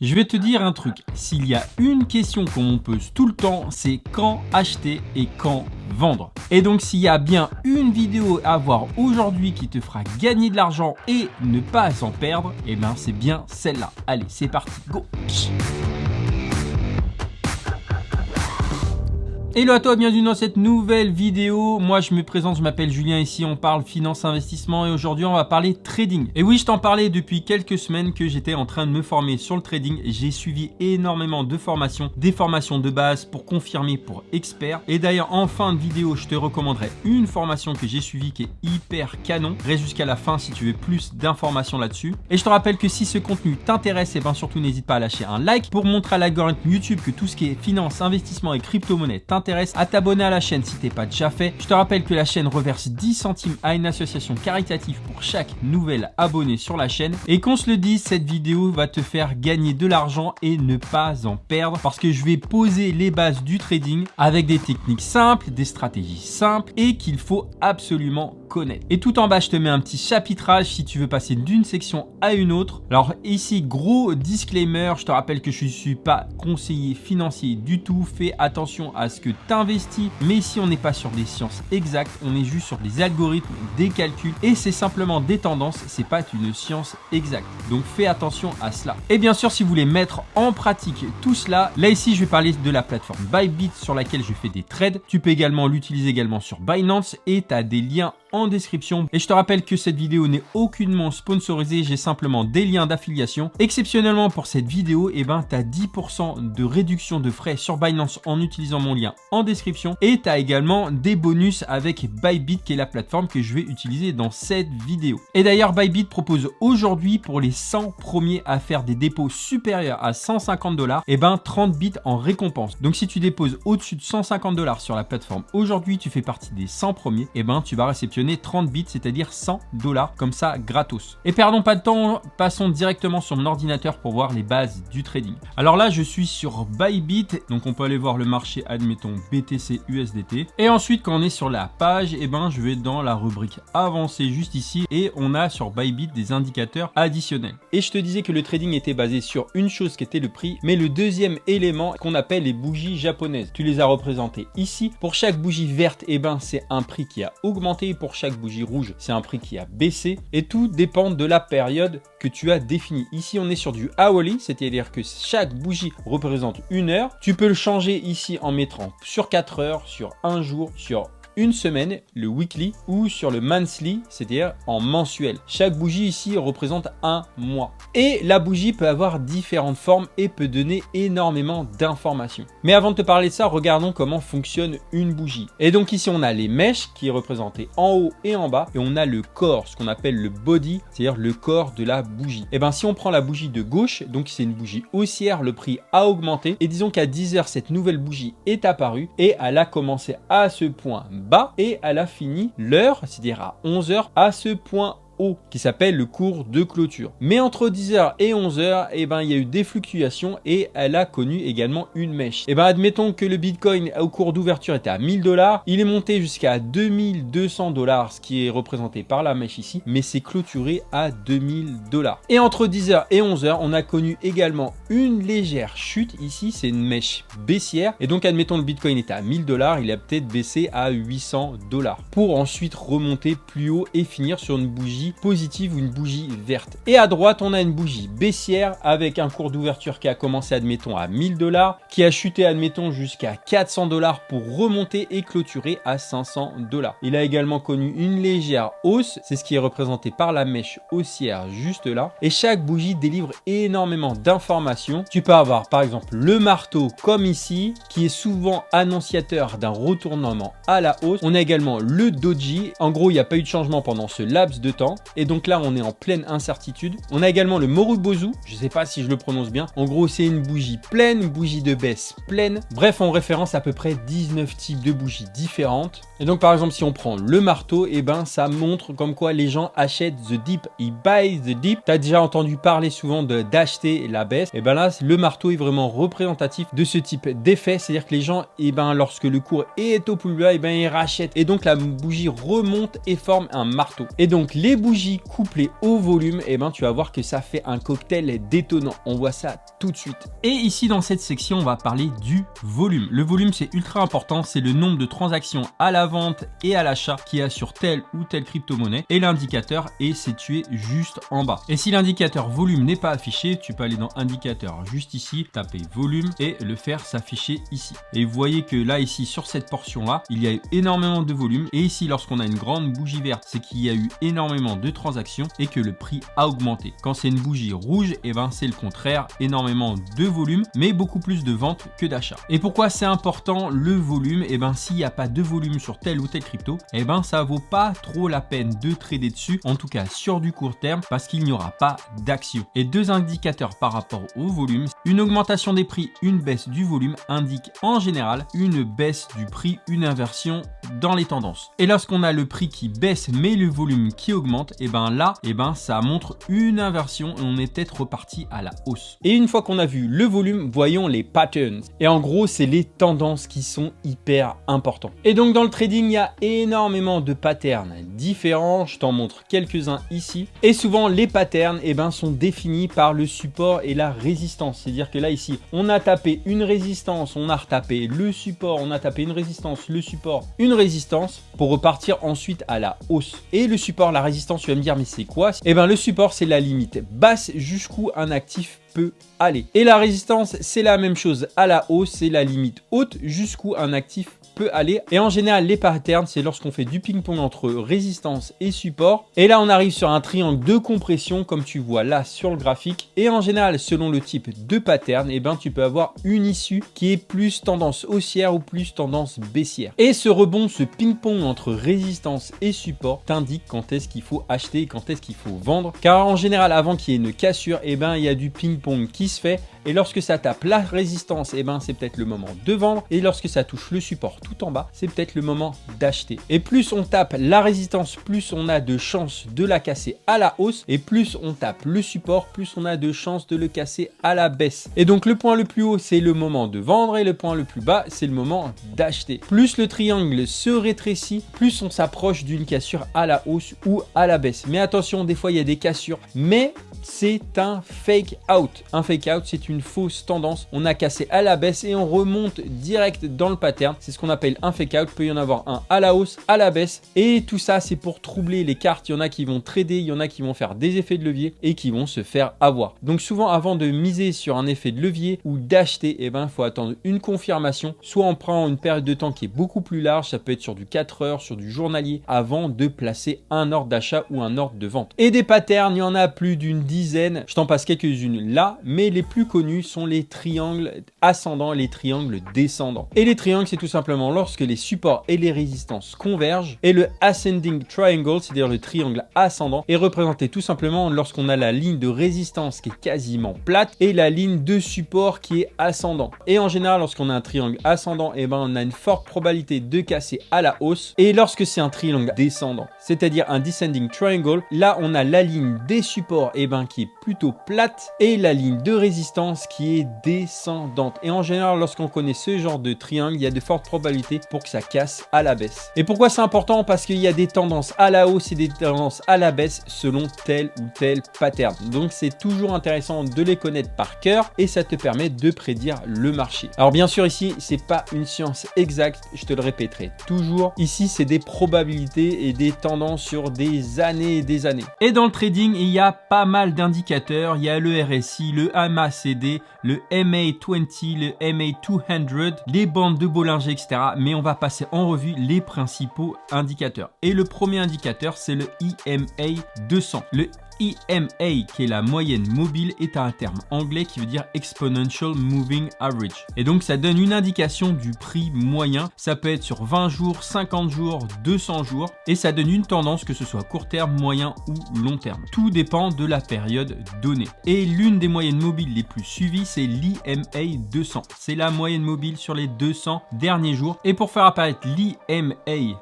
Je vais te dire un truc, s'il y a une question qu'on me pose tout le temps, c'est quand acheter et quand vendre. Et donc s'il y a bien une vidéo à voir aujourd'hui qui te fera gagner de l'argent et ne pas en perdre, et ben c'est bien celle-là. Allez, c'est parti, go! Hello à toi, bienvenue dans cette nouvelle vidéo. Moi je me présente, je m'appelle Julien, ici on parle finance, investissement et aujourd'hui on va parler trading. Et oui, je t'en parlais depuis quelques semaines que j'étais en train de me former sur le trading. J'ai suivi énormément de formations, des formations de base pour confirmer, pour expert. Et d'ailleurs en fin de vidéo, je te recommanderais une formation que j'ai suivie qui est hyper canon. Reste jusqu'à la fin si tu veux plus d'informations là-dessus. Et je te rappelle que si ce contenu t'intéresse, et bien surtout n'hésite pas à lâcher un like pour montrer à l'algorithme YouTube que tout ce qui est finance, investissement et crypto-monnaie t'intéresse, à t'abonner à la chaîne si t'es pas déjà fait. Je te rappelle que la chaîne reverse 10 centimes à une association caritative pour chaque nouvel abonné sur la chaîne. Et qu'on se le dise, cette vidéo va te faire gagner de l'argent et ne pas en perdre parce que je vais poser les bases du trading avec des techniques simples, des stratégies simples et qu'il faut absolument connaître. Et tout en bas, je te mets un petit chapitrage si tu veux passer d'une section à une autre. Alors ici, gros disclaimer, je te rappelle que je ne suis pas conseiller financier du tout. Fais attention à ce que tu investis, mais ici on n'est pas sur des sciences exactes, on est juste sur des algorithmes, des calculs et c'est simplement des tendances, c'est pas une science exacte. Donc fais attention à cela. Et bien sûr, si vous voulez mettre en pratique tout cela, là ici je vais parler de la plateforme Bybit sur laquelle je fais des trades. Tu peux également l'utiliser également sur Binance et tu as des liens en description. Et je te rappelle que cette vidéo n'est aucunement sponsorisée, j'ai simplement des liens d'affiliation. Exceptionnellement pour cette vidéo, et ben tu as 10% de réduction de frais sur Binance en utilisant mon lien en description et tu as également des bonus avec Bybit qui est la plateforme que je vais utiliser dans cette vidéo. Et d'ailleurs Bybit propose aujourd'hui pour les 100 premiers à faire des dépôts supérieurs à 150 $, et ben 30 bits en récompense. Donc si tu déposes au-dessus de 150 $ sur la plateforme aujourd'hui, tu fais partie des 100 premiers, et ben tu vas réceptionner 30 bits, c'est-à-dire 100 $ comme ça gratos. Et perdons pas de temps, passons directement sur mon ordinateur pour voir les bases du trading. Alors là, je suis sur Bybit, donc on peut aller voir le marché, admettons BTC USDT. Et ensuite, quand on est sur la page, et ben je vais dans la rubrique avancée juste ici et on a sur Bybit des indicateurs additionnels. Et je te disais que le trading était basé sur une chose qui était le prix, mais le deuxième élément qu'on appelle les bougies japonaises. Tu les as représentées ici. Pour chaque bougie verte, et ben c'est un prix qui a augmenté. Pour chaque bougie rouge, c'est un prix qui a baissé et tout dépend de la période que tu as définie. Ici, on est sur du hourly, c'est-à-dire que chaque bougie représente une heure. Tu peux le changer ici en mettant sur 4 heures, sur un jour, sur une semaine, le weekly, ou sur le monthly, c'est-à-dire en mensuel. Chaque bougie ici représente un mois. Et la bougie peut avoir différentes formes et peut donner énormément d'informations. Mais avant de te parler de ça, regardons comment fonctionne une bougie. Et donc ici, on a les mèches qui est représenté en haut et en bas. Et on a le corps, ce qu'on appelle le body, c'est-à-dire le corps de la bougie. Et bien si on prend la bougie de gauche, donc c'est une bougie haussière, le prix a augmenté. Et disons qu'à 10 h, cette nouvelle bougie est apparue et elle a commencé à ce point bas et elle a fini l'heure, c'est-à-dire à 11 h, à ce point haut qui s'appelle le cours de clôture. Mais entre 10 h et 11 h, et ben il y a eu des fluctuations et elle a connu également une mèche. Et ben admettons que le Bitcoin au cours d'ouverture était à 1000 $, il est monté jusqu'à 2200 $, ce qui est représenté par la mèche ici, mais c'est clôturé à 2000 $. Et entre 10 h et 11 h, on a connu également une légère chute ici, c'est une mèche baissière. Et donc admettons le Bitcoin était à 1000 $, il a peut-être baissé à 800 $ pour ensuite remonter plus haut et finir sur une bougie positive ou une bougie verte. Et à droite, on a une bougie baissière avec un cours d'ouverture qui a commencé, admettons, à 1000 $, qui a chuté, admettons, jusqu'à 400 $ pour remonter et clôturer à 500 $. Il a également connu une légère hausse, c'est ce qui est représenté par la mèche haussière juste là. Et chaque bougie délivre énormément d'informations. Tu peux avoir, par exemple, le marteau comme ici, qui est souvent annonciateur d'un retournement à la hausse. On a également le doji. En gros, il n'y a pas eu de changement pendant ce laps de temps. Et donc là, on est en pleine incertitude. On a également le Morobozu. Je ne sais pas si je le prononce bien. En gros, c'est une bougie pleine, une bougie de baisse pleine. Bref, on référence à peu près 19 types de bougies différentes. Et donc, par exemple, si on prend le marteau, et ben, ça montre comme quoi les gens achètent the dip. Ils buy the dip. Tu as déjà entendu parler souvent d'acheter la baisse. Et ben là, le marteau est vraiment représentatif de ce type d'effet. C'est-à-dire que les gens, et ben, lorsque le cours est au plus bas, et ben, ils rachètent. Et donc, la bougie remonte et forme un marteau. Et donc, les bougies couplées au volume, et ben tu vas voir que ça fait un cocktail détonnant. On voit ça tout de suite. Et ici dans cette section, on va parler du volume. Le volume, c'est ultra important, c'est le nombre de transactions à la vente et à l'achat qu'il y a sur telle ou telle crypto-monnaie, et l'indicateur est situé juste en bas. Et si l'indicateur volume n'est pas affiché, tu peux aller dans indicateur juste ici, taper volume et le faire s'afficher ici. Et vous voyez que là ici sur cette portion là, il y a eu énormément de volume, et ici lorsqu'on a une grande bougie verte, c'est qu'il y a eu énormément de transactions et que le prix a augmenté. Quand c'est une bougie rouge, et ben c'est le contraire, énormément de volume mais beaucoup plus de ventes que d'achats. Et pourquoi c'est important le volume? Et ben s'il n'y a pas de volume sur telle ou telle crypto, et ben ça vaut pas trop la peine de trader dessus, en tout cas sur du court terme, parce qu'il n'y aura pas d'action. Et deux indicateurs par rapport au volume: une augmentation des prix, une baisse du volume indique en général une baisse du prix, une inversion dans les tendances. Et lorsqu'on a le prix qui baisse mais le volume qui augmente, et ben là, et ben ça montre une inversion et on est peut-être reparti à la hausse. Et une fois qu'on a vu le volume, voyons les patterns. Et en gros, c'est les tendances qui sont hyper importants. Et donc dans le trading, il y a énormément de patterns différents. Je t'en montre quelques-uns ici. Et souvent, les patterns, et ben, sont définis par le support et la résistance. C'est-à-dire que là, ici, on a tapé une résistance, on a retapé le support, on a tapé une résistance, le support, une résistance, pour repartir ensuite à la hausse. Et le support, la résistance, tu vas me dire, mais c'est quoi? Et ben, le support, c'est la limite basse jusqu'où un actif peut aller. Et la résistance, c'est la même chose à la hausse, c'est la limite haute jusqu'où un actif peut aller. Et en général, les patterns, c'est lorsqu'on fait du ping-pong entre résistance et support. Et là, on arrive sur un triangle de compression, comme tu vois là sur le graphique. Et en général, selon le type de pattern, et ben, tu peux avoir une issue qui est plus tendance haussière ou plus tendance baissière. Et ce rebond, ce ping-pong entre résistance et support, t'indique quand est-ce qu'il faut acheter et quand est-ce qu'il faut vendre. Car en général, avant qu'il y ait une cassure, et ben, il y a du ping-pong qui se fait. Et lorsque ça tape la résistance, et ben, c'est peut-être le moment de vendre. Et lorsque ça touche le support tout en bas, c'est peut-être le moment d'acheter. Et plus on tape la résistance, plus on a de chances de la casser à la hausse. Et plus on tape le support, plus on a de chances de le casser à la baisse. Et donc le point le plus haut, c'est le moment de vendre, et le point le plus bas, c'est le moment d'acheter. Plus le triangle se rétrécit, plus on s'approche d'une cassure à la hausse ou à la baisse. Mais attention, des fois il y a des cassures, mais c'est un fake out. Un fake out, c'est une fausse tendance. On a cassé à la baisse et on remonte direct dans le pattern. C'est ce qu'on appelle un fake out. Il peut y en avoir un à la hausse, à la baisse. Et tout ça, c'est pour troubler les cartes. Il y en a qui vont trader, il y en a qui vont faire des effets de levier et qui vont se faire avoir. Donc souvent, avant de miser sur un effet de levier ou d'acheter, eh ben, il faut attendre une confirmation. Soit on prend une période de temps qui est beaucoup plus large. Ça peut être sur du 4 heures, sur du journalier, avant de placer un ordre d'achat ou un ordre de vente. Et des patterns, il y en a plus d'une dizaine. Je t'en passe quelques-unes là, mais les plus connus sont les triangles ascendants et les triangles descendants. Et les triangles, c'est tout simplement lorsque les supports et les résistances convergent. Et le ascending triangle, c'est-à-dire le triangle ascendant, est représenté tout simplement lorsqu'on a la ligne de résistance qui est quasiment plate et la ligne de support qui est ascendant. Et en général, lorsqu'on a un triangle ascendant, eh ben, on a une forte probabilité de casser à la hausse. Et lorsque c'est un triangle descendant, c'est-à-dire un descending triangle, là on a la ligne des supports, eh ben, qui est plutôt plate et la ligne de résistance qui est descendante. Et en général, lorsqu'on connaît ce genre de triangle, il y a de fortes probabilités pour que ça casse à la baisse. Et pourquoi c'est important? Parce qu'il y a des tendances à la hausse et des tendances à la baisse selon tel ou tel pattern. Donc c'est toujours intéressant de les connaître par cœur et ça te permet de prédire le marché. Alors bien sûr, ici, c'est pas une science exacte, je te le répéterai toujours. Ici, c'est des probabilités et des tendances sur des années et des années. Et dans le trading, il y a pas mal d'indicateurs. Il y a le RSI, le MACD, le MA20, le MA200, les bandes de Bollinger, etc. Mais on va passer en revue les principaux indicateurs. Et le premier indicateur, c'est le EMA 200. Le EMA, qui est la moyenne mobile, est un terme anglais qui veut dire Exponential Moving Average. Et donc, ça donne une indication du prix moyen. Ça peut être sur 20 jours, 50 jours, 200 jours. Et ça donne une tendance, que ce soit court terme, moyen ou long terme. Tout dépend de la période donnée. Et l'une des moyennes mobiles les plus suivies, c'est l'EMA 200. C'est la moyenne mobile sur les 200 derniers jours. Et pour faire apparaître l'EMA,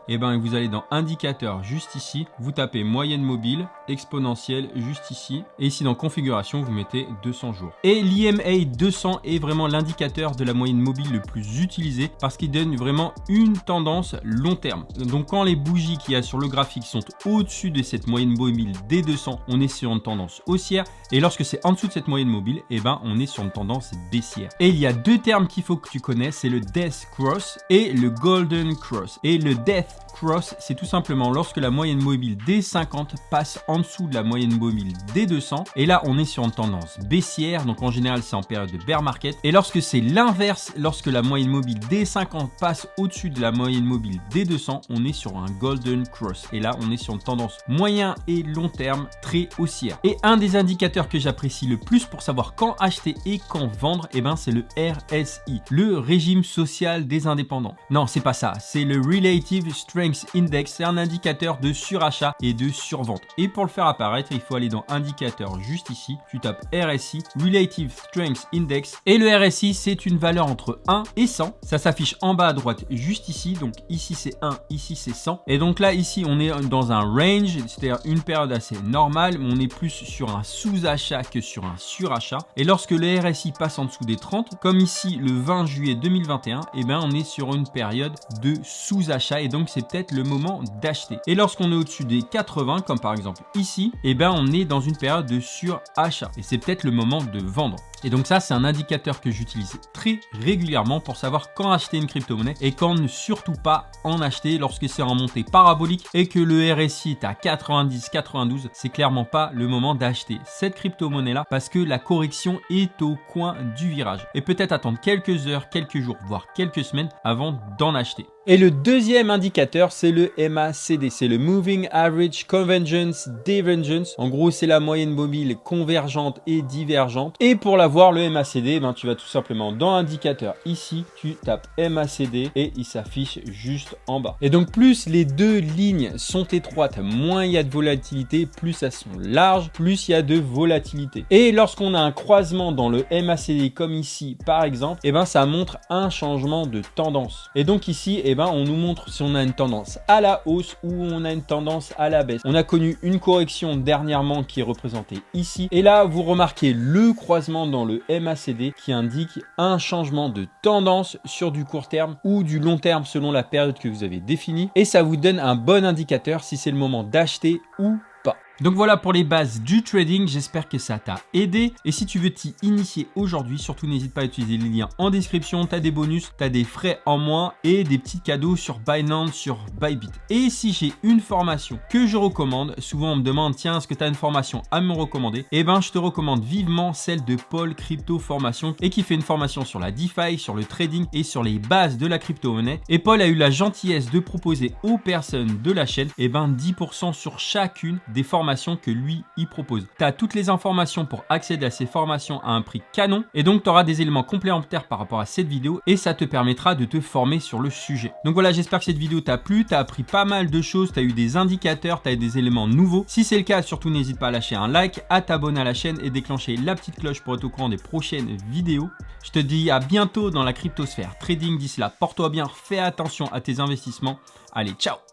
eh ben, vous allez dans indicateur juste ici. Vous tapez moyenne mobile exponentielle juste ici. Et ici dans configuration, vous mettez 200 jours. Et l'EMA 200 est vraiment l'indicateur de la moyenne mobile le plus utilisé parce qu'il donne vraiment une tendance long terme. Donc quand les bougies qu'il y a sur le graphique sont au-dessus de cette moyenne mobile des 200, on est sur une tendance haussière. Et lorsque c'est en dessous de cette moyenne mobile, eh ben, on est sur une tendance baissière. Et il y a deux termes qu'il faut que tu connaisses, c'est le Death Cross et le Golden Cross. Et le Death Cross, c'est tout simplement lorsque la moyenne mobile des 50 passe en dessous de la moyenne mobile des 200. Et là, on est sur une tendance baissière. Donc en général, c'est en période de bear market. Et lorsque c'est l'inverse, lorsque la moyenne mobile des 50 passe au-dessus de la moyenne mobile des 200, on est sur un Golden Cross. Et là, on est sur une tendance moyen et long terme très haussière. Et un des indicateurs que j'apprécie le plus pour savoir quand acheter et quand vendre, eh ben, c'est le RSI, le régime social des indépendants. Non, c'est pas ça. C'est le Relative Strength Index. C'est un indicateur de surachat et de survente. Et pour le faire apparaître, il faut aller dans indicateur juste ici. Tu tapes RSI, Relative Strength Index. Et le RSI, c'est une valeur entre 1 et 100. Ça s'affiche en bas à droite juste ici. Donc ici, c'est 1, ici, c'est 100. Et donc là, ici, on est dans un range, c'est-à-dire une période assez normale, mais on est plus sur un sous-achat que sur un surachat. Et lorsque le RSI passe en dessous des 30, comme ici le 20 juillet 2021, eh ben, on est sur une période de sous-achat et donc c'est peut-être le moment d'acheter. Et lorsqu'on est au-dessus des 80, comme par exemple ici, eh ben, on est dans une période de surachat et c'est peut-être le moment de vendre. Et donc ça, c'est un indicateur que j'utilise très régulièrement pour savoir quand acheter une crypto-monnaie et quand ne surtout pas en acheter lorsque c'est en montée parabolique et que le RSI est à 90, 92, c'est clairement pas le moment d'acheter cette crypto-monnaie-là parce que la correction est au coin du virage. Et peut-être attendre quelques heures, quelques jours, voire quelques semaines avant d'en acheter. Et le deuxième indicateur, c'est le MACD, c'est le Moving Average Convergence Divergence. En gros, c'est la moyenne mobile convergente et divergente. Et pour la voir, le MACD, ben, tu vas tout simplement dans indicateur ici, tu tapes MACD et il s'affiche juste en bas. Et donc, plus les deux lignes sont étroites, moins il y a de volatilité, plus elles sont larges, plus il y a de volatilité. Et lorsqu'on a un croisement dans le MACD comme ici, par exemple, et ben, ça montre un changement de tendance. Et donc ici, eh ben, on nous montre si on a une tendance à la hausse ou on a une tendance à la baisse. On a connu une correction dernièrement qui est représentée ici. Et là, vous remarquez le croisement dans le MACD qui indique un changement de tendance sur du court terme ou du long terme selon la période que vous avez définie. Et ça vous donne un bon indicateur si c'est le moment d'acheter ou pas. Donc voilà pour les bases du trading, j'espère que ça t'a aidé. Et si tu veux t'y initier aujourd'hui, surtout n'hésite pas à utiliser les liens en description. Tu as des bonus, tu as des frais en moins et des petits cadeaux sur Binance, sur Bybit. Et si j'ai une formation que je recommande, souvent on me demande, tiens, est-ce que tu as une formation à me recommander? Eh ben, je te recommande vivement celle de Paul Crypto Formation et qui fait une formation sur la DeFi, sur le trading et sur les bases de la crypto-monnaie. Et Paul a eu la gentillesse de proposer aux personnes de la chaîne, eh ben, 10% sur chacune des formations que lui il propose. Tu as toutes les informations pour accéder à ces formations à un prix canon et donc tu auras des éléments complémentaires par rapport à cette vidéo et ça te permettra de te former sur le sujet. Donc voilà, j'espère que cette vidéo t'a plu, tu as appris pas mal de choses, tu as eu des indicateurs, tu as eu des éléments nouveaux. Si c'est le cas, surtout n'hésite pas à lâcher un like, à t'abonner à la chaîne et déclencher la petite cloche pour être au courant des prochaines vidéos. Je te dis à bientôt dans la cryptosphère trading. D'ici là, porte-toi bien, fais attention à tes investissements. Allez, ciao!